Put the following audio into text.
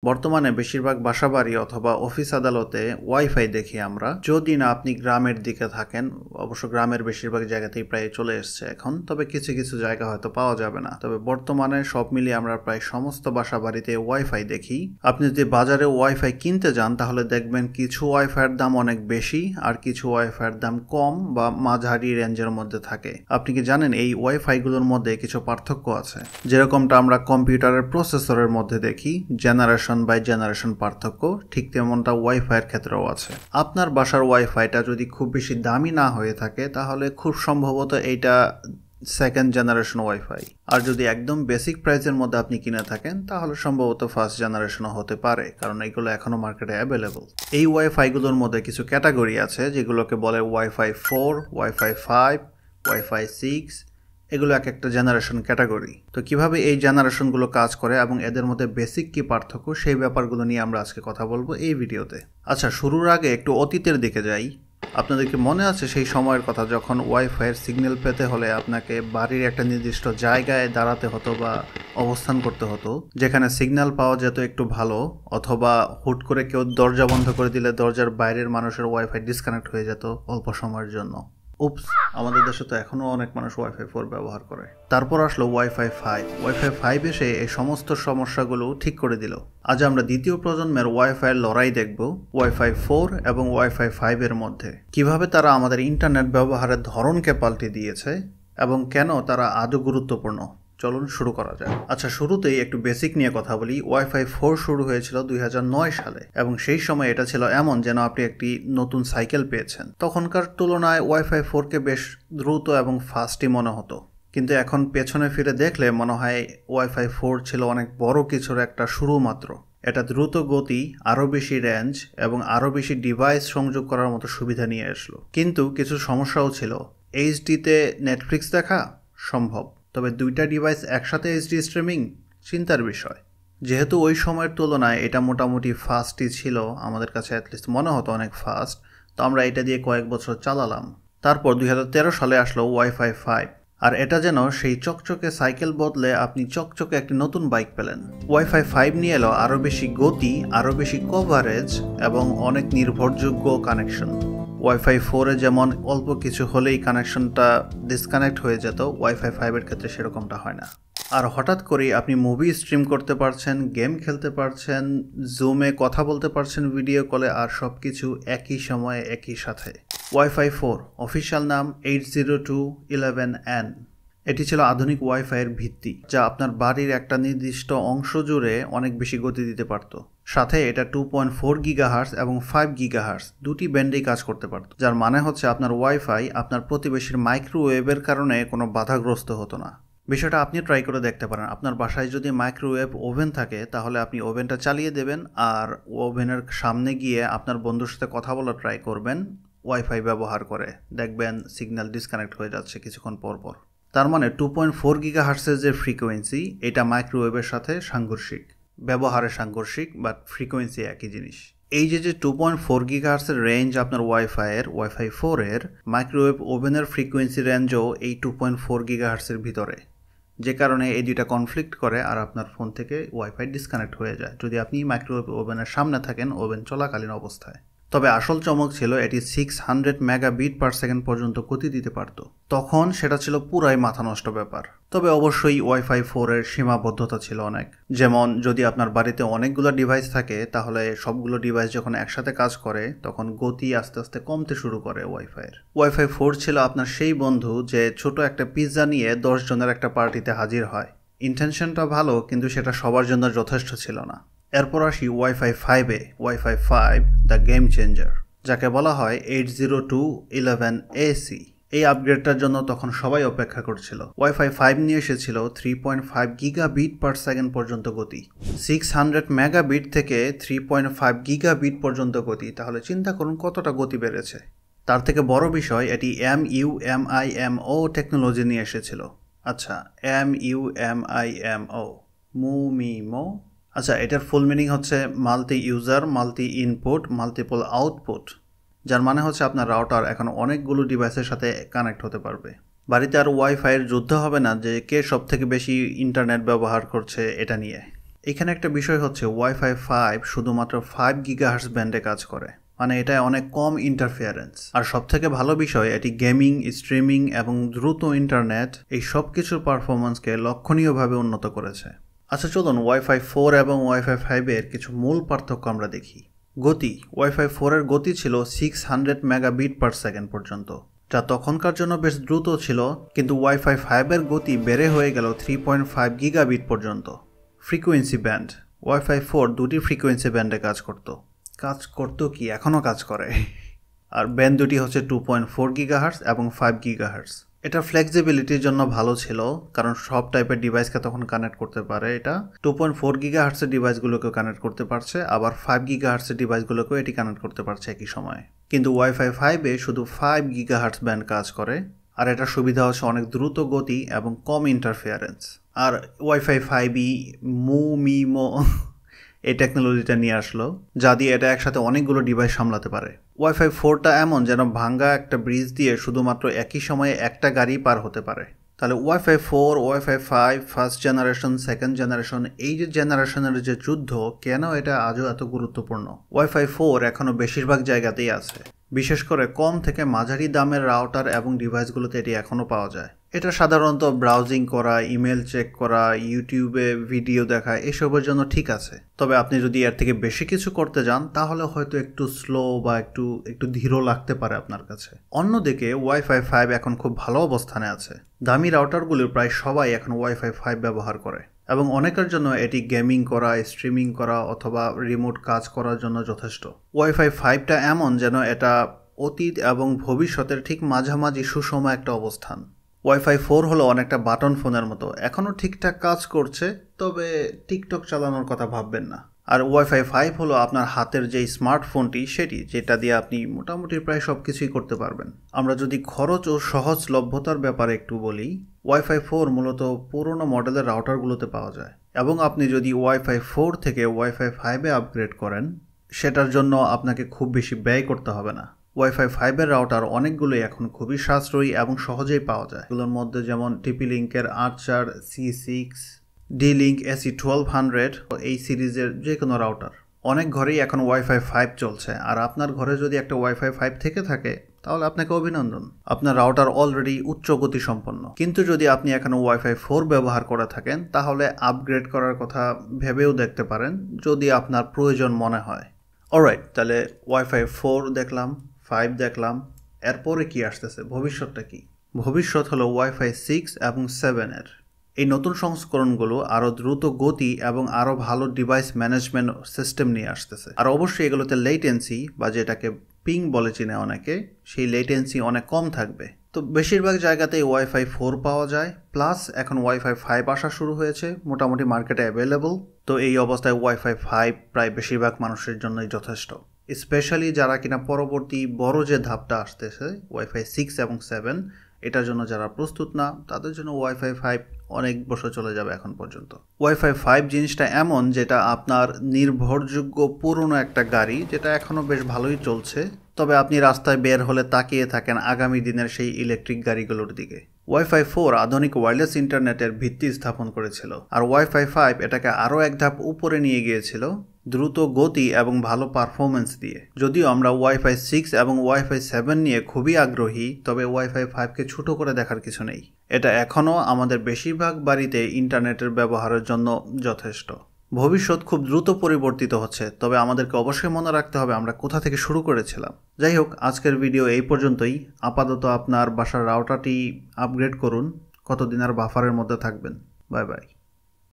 বর্তমানে বেশিরভাগ বাসাবাড়ি অথবা অফিস আদালতে ওয়াইফাই দেখি আমরা, যদি না আপনি গ্রামের দিকে থাকেন। অবশ্য গ্রামের বেশিরভাগ জায়গাতেই প্রায় চলে এসছে এখন, তবে কিছু কিছু জায়গা হয়তো পাওয়া যাবে না। তবে বর্তমানে সব মিলিয়ে আমরা প্রায় সমস্ত বাসাবাড়িতে ওয়াইফাই দেখি। আপনি যদি বাজারে ওয়াইফাই কিনতে যান তাহলে দেখবেন কিছু ওয়াইফাইয়ের দাম অনেক বেশি আর কিছু ওয়াইফাইয়ের দাম কম বা মাঝারি রেঞ্জের মধ্যে থাকে। আপনি কি জানেন এই ওয়াইফাইগুলোর মধ্যে কিছু পার্থক্য আছে? যেরকমটা আমরা কম্পিউটারের প্রসেসরের মধ্যে দেখি জেনারেশন বাই জেনারেশন পার্থক্য, ঠিক তেমনটা ওয়াইফাইয়ের ক্ষেত্রেও আছে। আপনার বাসার ওয়াইফাইটা যদি খুব বেশি দামি না হয়ে থাকে তাহলে খুব সম্ভবত এইটা সেকেন্ড জেনারেশন ওয়াইফাই। আর যদি একদম বেসিক প্রাইসের মধ্যে আপনি কিনে থাকেন তাহলে সম্ভবত ফার্স্ট জেনারেশনও হতে পারে, কারণ এইগুলো এখনও মার্কেটে অ্যাভেলেবল। এই ওয়াইফাইগুলোর মধ্যে কিছু ক্যাটাগরি আছে যেগুলোকে বলে ওয়াইফাই 4, ওয়াইফাই 5, ওয়াইফাই 6। এগুলো এক একটা জেনারেশন ক্যাটাগরি। তো কিভাবে এই জেনারেশনগুলো কাজ করে এবং এদের মধ্যে বেসিক কি পার্থক্য সেই ব্যাপারগুলো নিয়ে আমরা আজকে কথা বলবো এই ভিডিওতে। আচ্ছা, শুরুর আগে একটু অতীতের দিকে যাই। আপনাদেরকে মনে আছে সেই সময়ের কথা যখন ওয়াইফাইয়ের সিগন্যাল পেতে হলে আপনাকে বাড়ির একটা নির্দিষ্ট জায়গায় দাঁড়াতে হতো বা অবস্থান করতে হতো, যেখানে সিগন্যাল পাওয়া যেত একটু ভালো, অথবা হুট করে কেউ দরজা বন্ধ করে দিলে দরজার বাইরের মানুষের ওয়াইফাই ডিসকানেক্ট হয়ে যেত অল্প সময়ের জন্য। উপস, আমাদের দেশে তো এখনও অনেক মানুষ ওয়াইফাই 4 ব্যবহার করে। তারপর আসলো ওয়াইফাই 5। ওয়াইফাই 5 এসে এই সমস্ত সমস্যাগুলো ঠিক করে দিল। আজ আমরা দ্বিতীয় প্রজন্মের ওয়াইফাইয়ের লড়াই দেখব ওয়াইফাই 4 এবং ওয়াইফাই 5 এর মধ্যে। কিভাবে তারা আমাদের ইন্টারনেট ব্যবহারের ধরনকে পাল্টে দিয়েছে এবং কেন তারা আদৌ গুরুত্বপূর্ণ। চলুন শুরু করা যায়। আচ্ছা, শুরুতেই একটু বেসিক নিয়ে কথা বলি। ওয়াইফাই 4 শুরু হয়েছিল 2009 সালে এবং সেই সময় এটা ছিল এমন যেন আপনি একটি নতুন সাইকেল পেয়েছেন। তখনকার তুলনায় ওয়াইফাই 4কে বেশ দ্রুত এবং ফাস্টই মনে হতো, কিন্তু এখন পেছনে ফিরে দেখলে মনে হয় ওয়াইফাই 4 ছিল অনেক বড় কিছুর একটা শুরু মাত্র। এটা দ্রুত গতি, আরও বেশি রেঞ্জ এবং আরও বেশি ডিভাইস সংযোগ করার মতো সুবিধা নিয়ে আসলো। কিন্তু কিছু সমস্যাও ছিল। এইচডিতে নেটফ্লিক্স দেখা সম্ভব, তবে দুইটা ডিভাইস একসাথে এইচডি স্ট্রিমিং চিন্তার বিষয়। যেহেতু ওই সময়ের তুলনায় এটা মোটামুটি ফাস্টই ছিল, আমাদের কাছে অ্যাটলিস্ট মনে হতো অনেক ফাস্ট, তো আমরা এটা দিয়ে কয়েক বছর চালালাম। তারপর 2013 সালে আসলো ওয়াইফাই 5, আর এটা যেন সেই চকচকে সাইকেল বদলে আপনি চকচকে একটি নতুন বাইক পেলেন। ওয়াইফাই 5 নিয়ে এলো আরও বেশি গতি, আরও বেশি কভারেজ এবং অনেক নির্ভরযোগ্য কানেকশন। ওয়াইফাই 4-এ যেমন অল্প কিছু হলেই কানেকশনটা ডিসকানেক্ট হয়ে যেত, ওয়াইফাই 5-এর ক্ষেত্রে সেরকমটা হয় না। আর হঠাৎ করেই আপনি মুভি স্ট্রিম করতে পারছেন, গেম খেলতে পারছেন, জুমে কথা বলতে পারছেন ভিডিও কলে, আর সব কিছু একই সময়ে একই সাথে। ওয়াইফাই 4 অফিসিয়াল নাম 802.11n। এটি ছিল আধুনিক ওয়াইফাইয়ের ভিত্তি, যা আপনার বাড়ির একটা নির্দিষ্ট অংশ জুড়ে অনেক বেশি গতি দিতে পারত। সাথে এটা 2.4 গিগাহার্টজ এবং 5 গিগাহার্টজ দুটি ব্যান্ডেই কাজ করতে পারত, যার মানে হচ্ছে আপনার ওয়াইফাই আপনার প্রতিবেশীর মাইক্রোওয়েভের কারণে কোনো বাধাগ্রস্ত হতো না। বিষয়টা আপনি ট্রাই করে দেখতে পারেন। আপনার বাসায় যদি মাইক্রোওয়েভ ওভেন থাকে তাহলে আপনি ওভেনটা চালিয়ে দেবেন আর ওভেনের সামনে গিয়ে আপনার বন্ধুর সাথে কথা বলা ট্রাই করবেন ওয়াইফাই ব্যবহার করে। দেখবেন সিগন্যাল ডিসকানেক্ট হয়ে যাচ্ছে কিছুক্ষণ পর পর। তার মানে 2.4 গিগাহার্টজের যে ফ্রিকোয়েন্সি, এটা মাইক্রোওয়েভের সাথে সাংঘর্ষিক, ব্যবহারে সাংঘর্ষিক, বাট ফ্রিকোয়েন্সি একই জিনিস। এই যে 2.4 গিগাহার্টজের রেঞ্জ আপনার ওয়াইফাই 4-এর, মাইক্রোওয়েভ ওভেনের ফ্রিকোয়েন্সি রেঞ্জও এই 2.4 গিগাহার্টজের ভিতরে, যে কারণে এই দুইটা কনফ্লিক্ট করে আর আপনার ফোন থেকে ওয়াইফাই ডিসকানেক্ট হয়ে যায় যদি আপনি মাইক্রোওয়েভ ওভেনের সামনে থাকেন ওভেন চলাকালীন অবস্থায়। তবে আসল চমক ছিল এটি 600 মেগাবিট পার সেকেন্ড পর্যন্ত গতি দিতে পারত। তখন সেটা ছিল পুরাই মাথা নষ্ট ব্যাপার। তবে অবশ্যই ওয়াইফাই 4-এর সীমাবদ্ধতা ছিল অনেক। যেমন যদি আপনার বাড়িতে অনেকগুলো ডিভাইস থাকে তাহলে সবগুলো ডিভাইস যখন একসাথে কাজ করে তখন গতি আস্তে আস্তে কমতে শুরু করে ওয়াইফাইয়ের। ওয়াইফাই 4 ছিল আপনার সেই বন্ধু যে ছোট একটা পিৎজা নিয়ে 10 জনের একটা পার্টিতে হাজির হয়। ইন্টেনশনটা ভালো, কিন্তু সেটা সবার জন্য যথেষ্ট ছিল না। এরপর আসি ওয়াইফাই 5-এ। ওয়াইফাই 5 দ্য গেম চেঞ্জার, যাকে বলা হয় 802.11ac। এই আপগ্রেডটার জন্য তখন সবাই অপেক্ষা করছিল। ওয়াইফাই 5 নিয়ে এসেছিল 3.5 গিগাবিট পার সেকেন্ড পর্যন্ত গতি। 600 মেগাবিট থেকে 3.5 গিগাবিট পর্যন্ত গতি, তাহলে চিন্তা করুন কতটা গতি বেড়েছে। তার থেকে বড় বিষয়, এটি MU-MIMO টেকনোলজি নিয়ে এসেছিল। আচ্ছা, MU-MIMO, আচ্ছা, এটার ফুল মিনিং হচ্ছে multi user, multi input, multiple output, যার মানে হচ্ছে আপনার রাউটার এখন অনেকগুলো ডিভাইসের সাথে কানেক্ট হতে পারবে। বাড়িতে আর ওয়াইফাইয়ের যুদ্ধ হবে না যে কে সব থেকে বেশি ইন্টারনেট ব্যবহার করছে এটা নিয়ে। এখানে একটা বিষয় হচ্ছে ওয়াইফাই 5 শুধুমাত্র 5 গিগাহার্টজ ব্যান্ডে কাজ করে, মানে এটা অনেক কম ইন্টারফিয়ারেন্স। আর সবথেকে ভালো বিষয় এটি গেমিং, স্ট্রিমিং এবং দ্রুত ইন্টারনেট এই সব কিছুর পারফরমেন্সকে লক্ষণীয়ভাবে উন্নত করেছে। আচ্ছা চলুন ওয়াইফাই 4 এবং ওয়াইফাই 5-এর কিছু মূল পার্থক্য আমরা দেখি। গতি, ওয়াইফাই 4-এর গতি ছিল 600 মেগাবিট পার সেকেন্ড পর্যন্ত, যা তখনকার জন্য বেশ দ্রুত ছিল, কিন্তু ওয়াইফাই 5-এর গতি বেড়ে হয়ে গেল 3.5 গিগাবিট পর্যন্ত। ফ্রিকোয়েন্সি ব্যান্ড, ওয়াইফাই 4 দুটি ফ্রিকোয়েন্সি ব্যান্ডে কাজ করতো কি এখনও কাজ করে। আর ব্যান্ড দুটি হচ্ছে 2.4 গিগাহার্টজ এবং 5 গিগাহার্টজ। এটা ফ্লেক্সিবিলিটির জন্য ভালো ছিল, কারণ সব টাইপের ডিভাইসকে তখন কানেক্ট করতে পারে। এটা 2.4 গিগাহার্টসের ডিভাইসগুলোকেও কানেক্ট করতে পারছে, আবার 5 গিগাহার্টসের ডিভাইসগুলোকেও এটি কানেক্ট করতে পারছে একই সময়ে। কিন্তু ওয়াইফাই 5-এ শুধু 5 গিগাহার্টস ব্যান্ড কাজ করে, আর এটা সুবিধা হচ্ছে অনেক দ্রুত গতি এবং কম ইন্টারফিয়ারেন্স। আর ওয়াইফাই 5ই মিমো এই টেকনোলজিটা নিয়ে আসলো, যা দিয়ে এটা একসাথে অনেকগুলো ডিভাইস সামলাতে পারে। ওয়াইফাই 4টা এমন যেন ভাঙ্গা একটা ব্রিজ দিয়ে শুধুমাত্র একই সময়ে একটা গাড়ি পার হতে পারে। তাহলে wifi 4, wifi 5, first generation, second generation, এই যে জেনারেশনের যে যুদ্ধ, কেন এটা আজও এত গুরুত্বপূর্ণ? ওয়াইফাই 4 এখনও বেশিরভাগ জায়গাতেই আছে, বিশেষ করে কম থেকে মাঝারি দামের রাউটার এবং ডিভাইসগুলোতে এটি এখনও পাওয়া যায়। এটা সাধারণত ব্রাউজিং করা, ইমেল চেক করা, ইউটিউবে ভিডিও দেখা এসবের জন্য ঠিক আছে। তবে আপনি যদি এর থেকে বেশি কিছু করতে যান তাহলে হয়তো একটু স্লো বা একটু ধীর লাগতে পারে আপনার কাছে। অন্যদিকে ওয়াইফাই 5 এখন খুব ভালো অবস্থানে আছে। দামি রাউটারগুলোর প্রায় সবাই এখন ওয়াইফাই 5 ব্যবহার করে, এবং অনেকের জন্য এটি গেমিং করা, স্ট্রিমিং করা অথবা রিমোট কাজ করার জন্য যথেষ্ট। ওয়াইফাই 5টা এমন যেন এটা অতীত এবং ভবিষ্যতের ঠিক মাঝামাঝি সুষম একটা অবস্থান। ওয়াইফাই 4 হলো অনেকটা বাটন ফোনের মতো, এখনও ঠিকঠাক কাজ করছে, তবে টিকটক চালানোর কথা ভাববেন না। আর ওয়াইফাই 5 হলো আপনার হাতের যেই স্মার্টফোনটি, যেটা দিয়ে আপনি মোটামুটি প্রায় সব কিছুই করতে পারবেন। আমরা যদি খরচ ও সহজলভ্যতার ব্যাপারে একটু বলি, ওয়াইফাই 4 মূলত পুরনো মডেলের রাউটারগুলোতে পাওয়া যায়, এবং আপনি যদি ওয়াইফাই 4 থেকে ওয়াইফাই 5-এ আপগ্রেড করেন, সেটার জন্য আপনাকে খুব বেশি ব্যয় করতে হবে না। ওয়াইফাই 5-এর রাউটার অনেকগুলোই এখন খুবই সাশ্রয়ী এবং সহজেই পাওয়া যায়। এগুলোর মধ্যে যেমন TP-Link-এর Archer C6, D-Link SE1200, এই সিরিজের যে কোনো রাউটার। অনেক ঘরেই এখন ওয়াইফাই 5 চলছে, আর আপনার ঘরে যদি একটা ওয়াইফাই 5 থেকে থাকে তাহলে আপনাকে অভিনন্দন, আপনার রাউটার অলরেডি উচ্চ গতি সম্পন্ন। কিন্তু যদি আপনি এখন ওয়াইফাই 4 ব্যবহার করে থাকেন তাহলে আপগ্রেড করার কথা ভেবেও দেখতে পারেন, যদি আপনার প্রয়োজন মনে হয়। অলরাইট, তাহলে ওয়াইফাই 4 দেখলাম, 5 দেখলাম, এরপরে কি আসতেছে, ভবিষ্যৎটা কি? ভবিষ্যৎ হলো ওয়াইফাই 6 এবং 7-এর। এই নতুন সংস্করণগুলো আরও দ্রুত গতি এবং আরও ভালো ডিভাইস ম্যানেজমেন্ট সিস্টেম নিয়ে আসতেছে। আর অবশ্যই এগুলোতে লেটেন্সি বা যেটাকে পিং বলে চিনে অনেকে, সেই লেটেন্সি অনেক কম থাকবে। তো বেশিরভাগ জায়গাতেই ওয়াইফাই 4 পাওয়া যায়, প্লাস এখন ওয়াইফাই 5 আসা শুরু হয়েছে, মোটামুটি মার্কেটে অ্যাভেলেবল। তো এই অবস্থায় ওয়াইফাই 5 প্রায় বেশিরভাগ মানুষের জন্যই যথেষ্ট, স্পেশালি যারা কিনা পরবর্তী বড় যে ধাপটা আসতেছে ওয়াইফাই 6 এবং 7, এটার জন্য যারা প্রস্তুত না তাদের জন্য ওয়াইফাই 5 অনেক বছর চলে যাবে এখন পর্যন্ত। ওয়াইফাই 5 জিনিসটা এমন যেটা আপনার নির্ভরযোগ্য পুরনো একটা গাড়ি, যেটা এখনও বেশ ভালোই চলছে, তবে আপনি রাস্তায় বের হলে তাকিয়ে থাকেন আগামী দিনের সেই ইলেকট্রিক গাড়িগুলোর দিকে। ওয়াইফাই 4 আধুনিক ওয়্যারলেস ইন্টারনেটের ভিত্তি স্থাপন করেছিল, আর ওয়াইফাই 5 এটাকে আরও এক ধাপ উপরে নিয়ে গিয়েছিল দ্রুত গতি এবং ভালো পারফরমেন্স দিয়ে। যদিও আমরা ওয়াইফাই 6 এবং ওয়াইফাই 7 নিয়ে খুবই আগ্রহী, তবে ওয়াইফাই 5কে ছোট করে দেখার কিছু নেই। এটা এখনও আমাদের বেশিরভাগ বাড়িতে ইন্টারনেটের ব্যবহারের জন্য যথেষ্ট। ভবিষ্যৎ খুব দ্রুত পরিবর্তিত হচ্ছে, তবে আমাদেরকে অবশ্যই মনে রাখতে হবে আমরা কোথা থেকে শুরু করেছিলাম। যাই হোক, আজকের ভিডিও এই পর্যন্তই। আপাতত আপনার বাসার রাউটারটি আপগ্রেড করুন, কতদিন আর বাফারের মধ্যে থাকবেন। Bye bye.